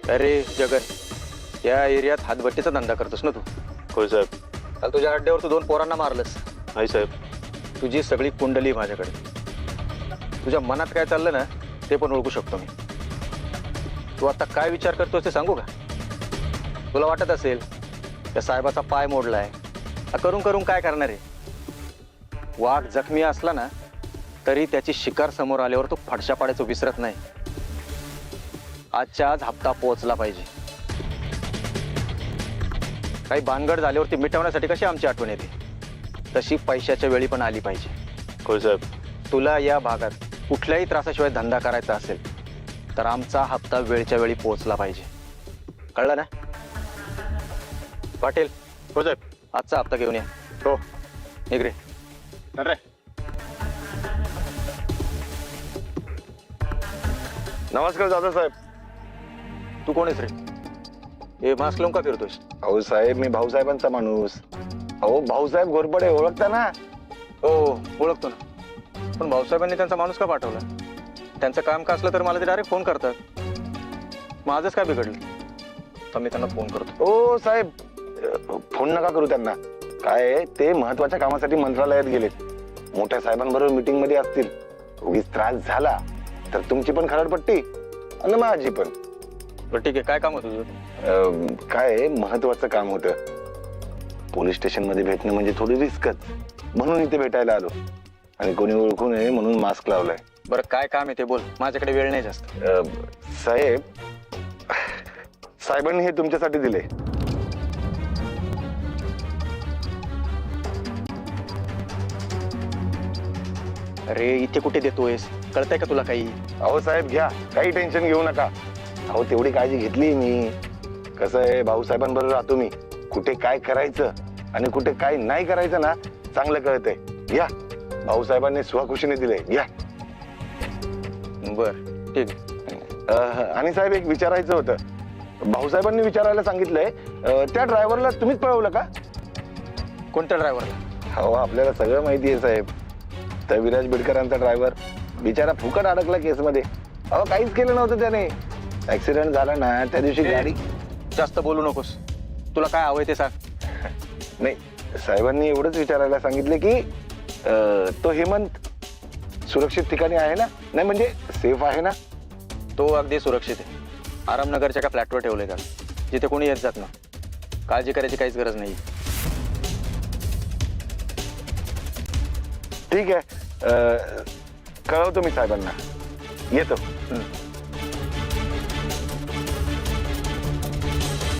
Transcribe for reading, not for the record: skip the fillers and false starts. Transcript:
अरे जगन, या एरियात हातभट्टीचा धंदा करतोस ना तू? होय साहेब. काल तुझ्या अड्ड्यावर तू 2 पोरांना मारलंस. नाही साहेब. तुझी सगळी कुंडली माझ्याकडे. तुझ्या मनात काय चाललं ना ते पण ओळखू शकतो मी. तू आता काय विचार करतोस ते सांगू का? तुला वाटत असेल त्या साहेबाचा पाय मोडलाय, करून करून काय करणार आहे? वाघ जखमी असला ना तरी त्याची शिकार समोर आल्यावर तो फडशा पाडायचं विसरत नाही. आजच्या आज हप्ता पोहोचला पाहिजे. काही भानगड झाल्यावरती मिटवण्यासाठी कशी आमची आठवण येते, तशी पैशाच्या वेळी पण आली पाहिजे. होय साहेब. तुला या भागात कुठल्याही त्रासाशिवाय धंदा करायचा असेल तर आमचा हप्ता वेळच्या वेळी पोहोचला पाहिजे. कळलं ना? पाटील, हो साहेब. आजचा हप्ता घेऊन या. हो. निघ रे. अरे नमस्कार दादा साहेब. तू कोण आहेस रे? हे मास्क लावून का फिरतोस? अहो साहेब, मी भाऊसाहेबांचा माणूस. अहो भाऊसाहेब घोरपडे ओळखता ना? हो ओळखतो ना. पण भाऊसाहेबांनी त्यांचा माणूस का पाठवला? त्यांचं काम का असलं तर मला ते डायरेक्ट फोन करतात. माझंच काय बिघडलं? तर मी त्यांना फोन करतो. ओ साहेब, फोन नका करू त्यांना. काय आहे, ते महत्वाच्या कामासाठी मंत्रालयात गेलेत. मोठ्या साहेबांबरोबर मीटिंग मध्ये असतील. उगीच त्रास झाला तर तुमची पण खरडपट्टी आणि माझी पण. बरं ठीक आहे, काय काम होतं तुझं? काय आहे, महत्वाचं काम होतं. पोलीस स्टेशन मध्ये भेटणं म्हणजे थोडी रिस्कच, म्हणून इथे भेटायला आलो. आणि कोणी ओळखू नये म्हणून मास्क लावलाय. बरं काय काम आहे ते बोल, माझ्याकडे वेळ नाही जास्त. साहेब, साहेबांनी हे तुमच्यासाठी दिले. अरे इथे कुठे देतोयस? कळतंय का तुला काही? अहो साहेब घ्या, काही टेन्शन घेऊ नका. अहो तेवढी काळजी घेतली मी. कसं आहे, भाऊसाहेबांबरोबर राहतो मी. कुठे काय करायचं आणि कुठे काय नाही करायचं ना चांगलं कळतंय. घ्या, भाऊसाहेबांनी स्वखुशीने दिले. घ्या. बर ठीक आहे. आणि साहेब एक विचारायचं होतं. भाऊसाहेबांनी विचारायला सांगितलंय, त्या ड्रायव्हरला तुम्हीच पळवलं का? कोणत्या ड्रायव्हरला? हो आपल्याला सगळं माहिती आहे साहेब. तर विराज बिडकरांचा ड्रायव्हर बिचारा फुकट अडकला केसमध्ये. अहो काहीच केलं नव्हतं त्याने. ऍक्सिडेंट झाला ना त्या दिवशी गाडी. जास्त बोलू नकोस. तुला काय हवंय ते सांग. नाही, साहेबांनी एवढंच विचारायला सांगितलं की तो हेमंत सुरक्षित ठिकाणी आहे ना? नाही म्हणजे सेफ आहे ना? तो अगदी सुरक्षित आहे. आरामनगरच्या एका फ्लॅटवर ठेवलंय का, जिथे कोणी येत जात ना. काळजी करायची काहीच गरज नाही. ठीक आहे, कळवतो मी साहेबांना. येतो.